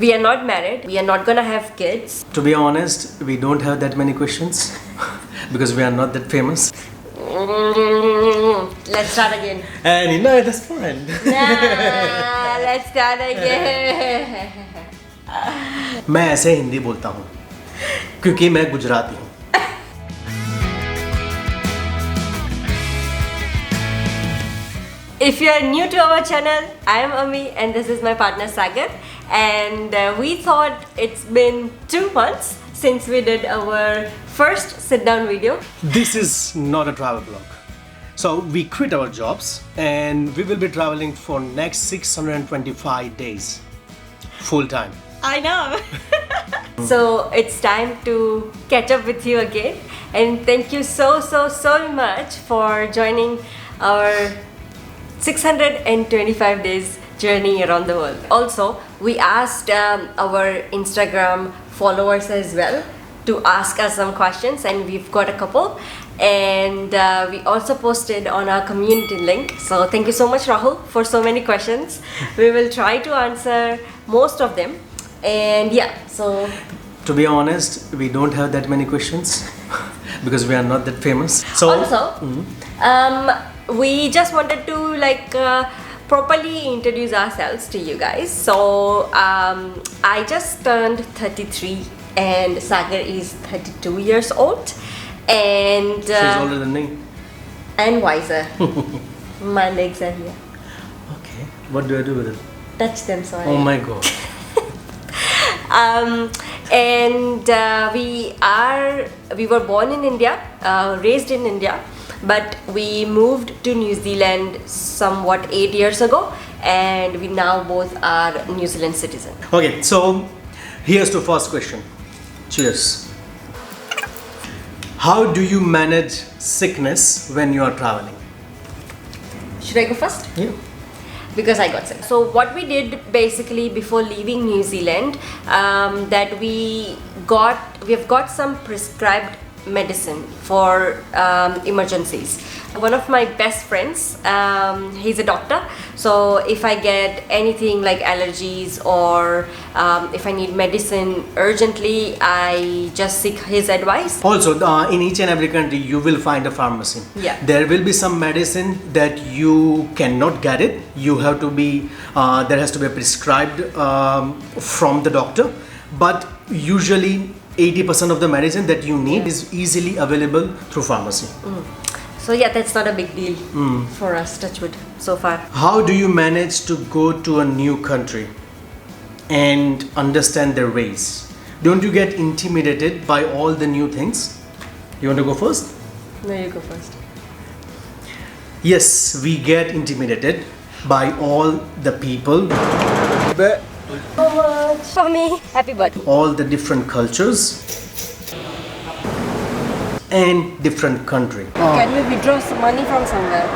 We are not married. We are not gonna have kids. To be honest, we don't have that many questions because we are not that famous. Let's start again. And no, that's fine. Nah, let's start again. मैं ऐसे हिंदी बोलता हूँ क्योंकि मैं गुजराती हूँ. If you are new to our channel, I am Ami and this is my partner Sagar, and we thought it's been 2 months since we did our first sit down video. This is not a travel vlog. So we quit our jobs and we will be traveling for next 625 days full time. I know. So it's time to catch up with you again, and thank you so much for joining our 625 days journey around the world. Also, we asked our Instagram followers as well to ask us some questions, and we've got a couple, and we also posted on our community link. So thank you so much, Rahul, for so many questions. We will try to answer most of them, and yeah, so To be honest, we don't have that many questions because we are not that famous. So also we just wanted to properly introduce ourselves to you guys. So I just turned 33 and Sagar is 32 years old, and she's older than me. and wiser. My legs are here. Okay, what do I do with it? Touch them, sorry. Oh my god. And we were born in India, raised in India, but we moved to New Zealand somewhat 8 years ago, and we now both are New Zealand citizens. Okay, so here's the first question. Cheers. How do you manage sickness when you are traveling? Should I go first? Yeah. Because I got sick. So what we did basically before leaving New Zealand, that we have got some prescribed medicine for emergencies. One of my best friends, he's a doctor, so if I get anything like allergies or if I need medicine urgently, I just seek his advice. Also, in each and every country, you will find a pharmacy. Yeah. There will be some medicine that you cannot get it. You have to be, there has to be prescribed from the doctor. But usually, 80% of the medicine that you need is easily available through pharmacy. So yeah, that's not a big deal for us, touch wood, so far. How do you manage to go to a new country and understand their ways? Don't you get intimidated by all the new things? You want to go first? No, you go first. Yes, we get intimidated by all the people, So much for me. Happy birthday. all the different cultures and different country. Can we withdraw some money from somewhere?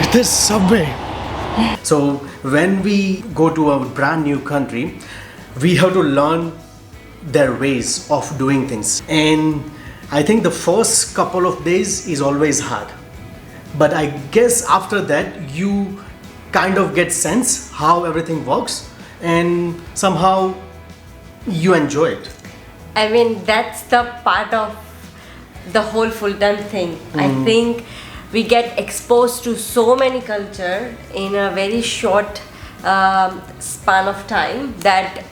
It is Subway. So when we go to a brand new country, we have to learn their ways of doing things. And I think the first couple of days is always hard. But I guess after that, you kind of get sense how everything works, and somehow you enjoy it. I mean, that's the part of the whole full-time thing. I think we get exposed to so many culture in a very short span of time that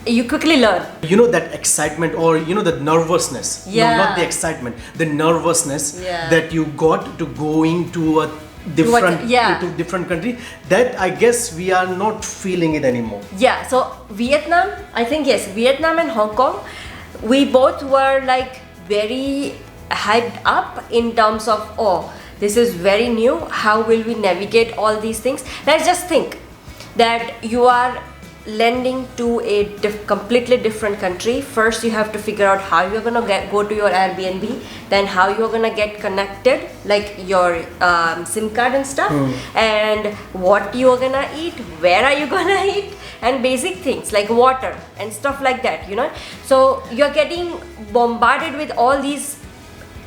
you quickly learn. You know that excitement, or you know the nervousness. Yeah. No, not the excitement, the nervousness Yeah. that you got to going to a different country. That I guess we are not feeling it anymore. Yeah, so Vietnam, I think yes, Vietnam and Hong Kong, we both were like very hyped up in terms of, oh, this is very new, how will we navigate all these things? Let's just think that you are lending to a completely different country. First you have to figure out how you're gonna go to your Airbnb, then how you're gonna get connected, like your SIM card and stuff, and what you're gonna eat, where are you gonna eat, and basic things like water and stuff like that, you know. So you're getting bombarded with all these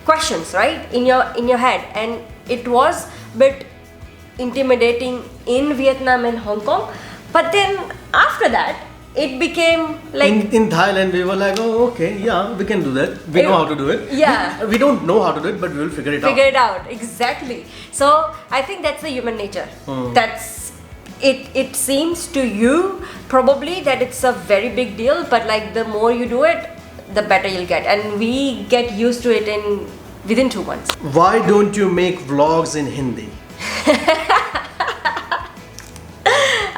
questions, right, in your head, and it was a bit intimidating in Vietnam and Hong Kong. But then after that, it became like in Thailand, we were like, oh, okay, yeah, we can do that. We know how to do it. Yeah. We don't know how to do it, but we will figure it out. Figure it out, exactly. So I think that's the human nature. That's it. It seems to you probably that it's a very big deal, but like the more you do it, the better you'll get, and we get used to it within 2 months. Why don't you make vlogs in Hindi?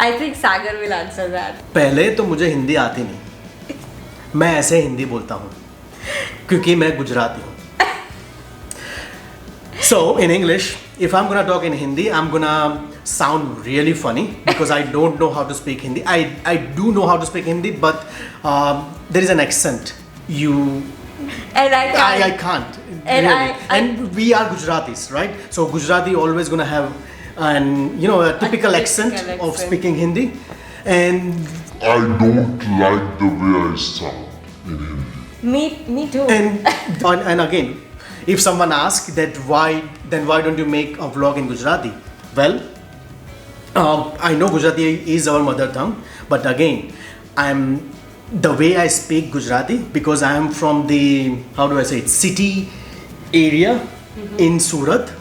I think Sagar will answer that. पहले तो मुझे हिंदी आती नहीं, मैं ऐसे हिंदी बोलता हूँ क्योंकि मैं गुजराती हूँ. So in English, if I'm gonna talk in Hindi, I'm gonna sound really funny because I don't know how to speak Hindi. I do know how to speak Hindi, but there is an accent. And I can't. I can't. And really. And we are Gujaratis, right? So Gujarati always gonna have a typical accent of speaking Hindi, and I don't like the way I sound in Hindi. Me too. And again, if someone asks that why don't you make a vlog in Gujarati? Well, I know Gujarati is our mother tongue, but again, the way I speak Gujarati, because I am from the, how do I say it, city area in Surat,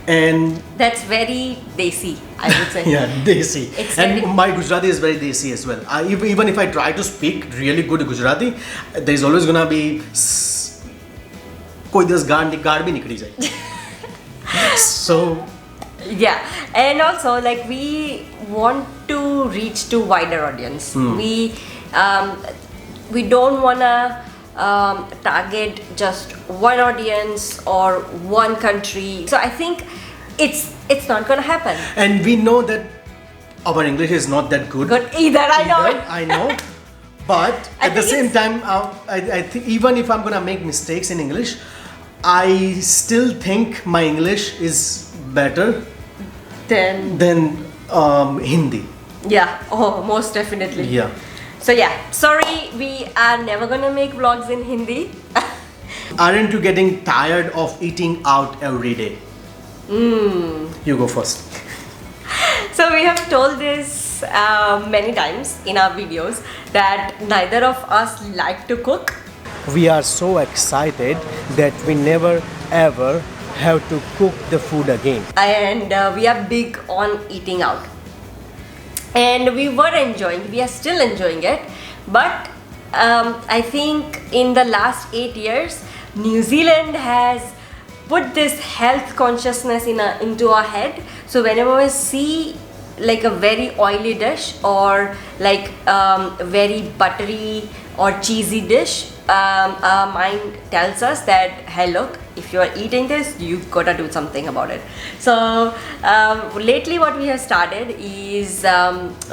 and that's very desi, I would say. yeah, desi. And my Gujarati is very desi as well. Even if I try to speak really good Gujarati, there is always gonna be कोई दस गाड़ भी निकली जाए. So yeah, and also like we want to reach to wider audience. We don't wanna target just one audience or one country. So I think it's not gonna happen. And we know that our English is not that good. Either. I know. But at the same time, I think even if I'm gonna make mistakes in English, I still think my English is better than Hindi. Yeah. Oh, most definitely. Yeah. So yeah, sorry, we are never gonna make vlogs in Hindi. Aren't you getting tired of eating out every day? You go first. So we have told this many times in our videos that neither of us like to cook. We are so excited that we never ever have to cook the food again. And we are big on eating out. And we are still enjoying it. But I think in the last 8 years, New Zealand has put this health consciousness into our head. So whenever we see like a very oily dish or like very buttery or cheesy dish, our mind tells us that, hey, look, if you are eating this, you've got to do something about it. So lately what we have started is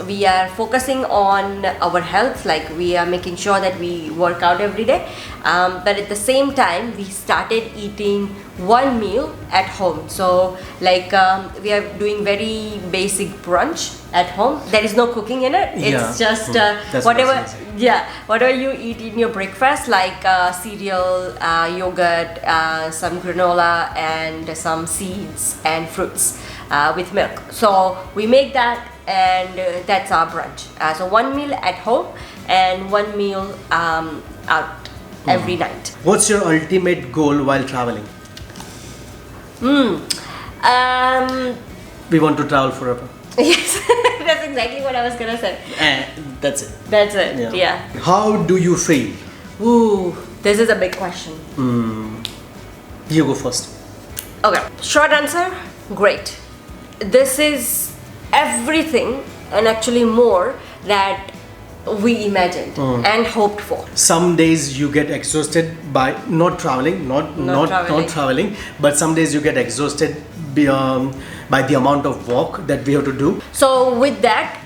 we are focusing on our health, like we are making sure that we work out every day, but at the same time we started eating one meal at home. So like we are doing very basic brunch at home. There is no cooking in it. It's just whatever you eat in your breakfast, like cereal, yogurt, some granola and some seeds and fruits with milk. So we make that, and that's our brunch. So one meal at home and one meal out every night. What's your ultimate goal while traveling? We want to travel forever. Yes, that's exactly what I was gonna say. That's it. That's it. Yeah. How do you feel? Ooh, this is a big question. You go first. Okay, short answer, great. This is everything and actually more that we imagined and hoped for. Some days you get exhausted by not traveling, not traveling, but some days you get exhausted by the amount of walk that we have to do. So with that,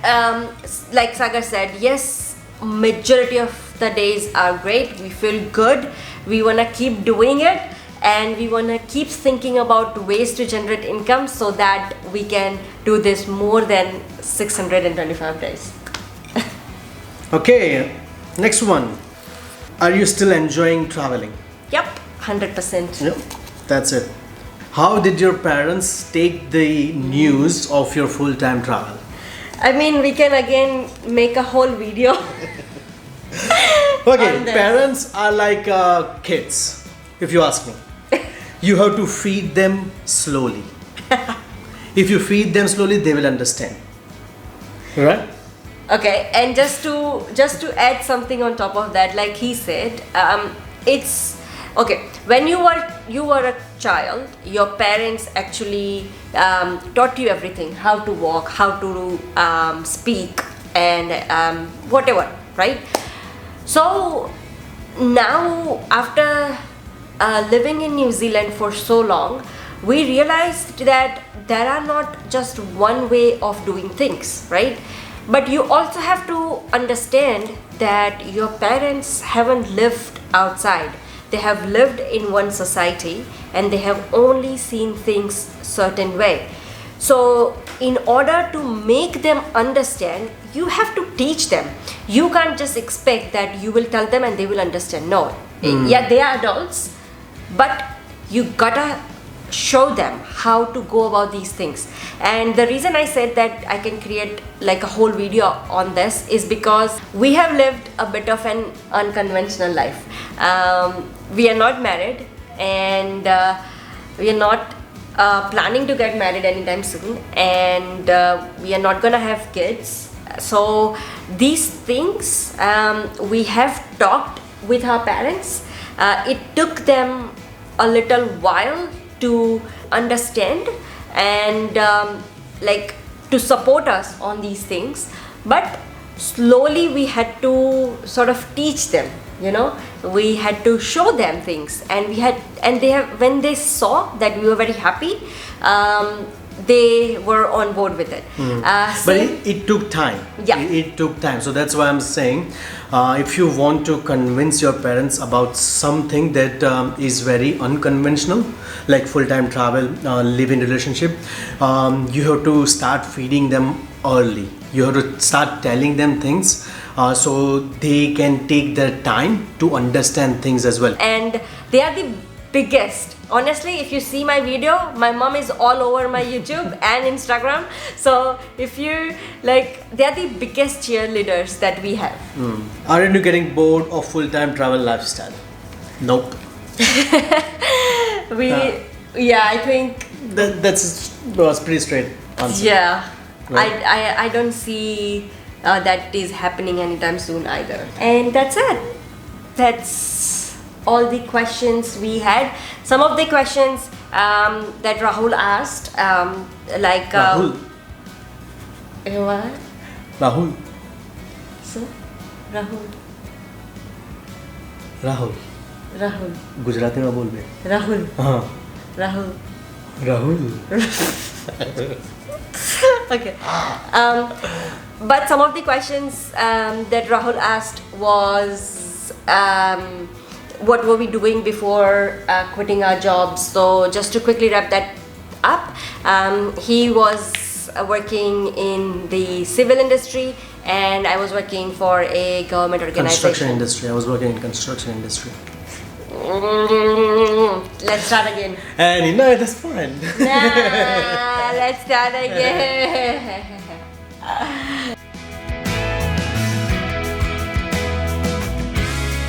like Sagar said, yes, majority of the days are great. We feel good. We wanna keep doing it, and we wanna keep thinking about ways to generate income so that we can do this more than 625 days. Okay, next one. Are you still enjoying traveling? Yep, 100%. Yep, that's it. How did your parents take the news of your full-time travel? I mean, we can again make a whole video. Okay, On this. parents are like kids, if you ask me. You have to feed them slowly. If you feed them slowly, they will understand. Right? Okay, and just to add something on top of that, like he said, it's okay. When you were a child, your parents actually taught you everything: how to walk, how to speak, and whatever, right? So now, after living in New Zealand for so long, we realized that there are not just one way of doing things, right? But you also have to understand that your parents haven't lived outside. They have lived in one society and they have only seen things certain way. So in order to make them understand, you have to teach them. You can't just expect that you will tell them and they will understand. No. Yeah, they are adults, but you gotta show them how to go about these things. And the reason I said that I can create like a whole video on this is because we have lived a bit of an unconventional life. We are not married, and we are not planning to get married anytime soon, and we are not gonna have kids. So these things we have talked with our parents. It took them a little while to understand and like to support us on these things, but slowly we had to sort of teach them, you know. We had to show them things, and they have, when they saw that we were very happy, they were on board with it. But it took time. Yeah. It took time. So that's why I'm saying, if you want to convince your parents about something that is very unconventional, like full-time travel, live-in relationship, you have to start feeding them early. You have to start telling them things so they can take their time to understand things as well. And they are the biggest. Honestly, if you see my video, my mom is all over my YouTube and Instagram. So if you like, they are the biggest cheerleaders that we have. Aren't you getting bored of full-time travel lifestyle? Nope. Yeah, I think. Was pretty straight answer. Yeah, Right. I don't see that is happening anytime soon either. And that's it. That's all the questions we had. Some of the questions that Rahul asked, like Rahul. What? Rahul. So, Rahul. Gujarati में बोल बे. Rahul. हाँ. Rahul. Okay. But some of the questions that Rahul asked was, what were we doing before quitting our jobs? So just to quickly wrap that up, he was working in the civil industry, and I was working for a government organization. Construction industry. I was working in construction industry. Let's start again. And no, that's fine. Nah, let's start again.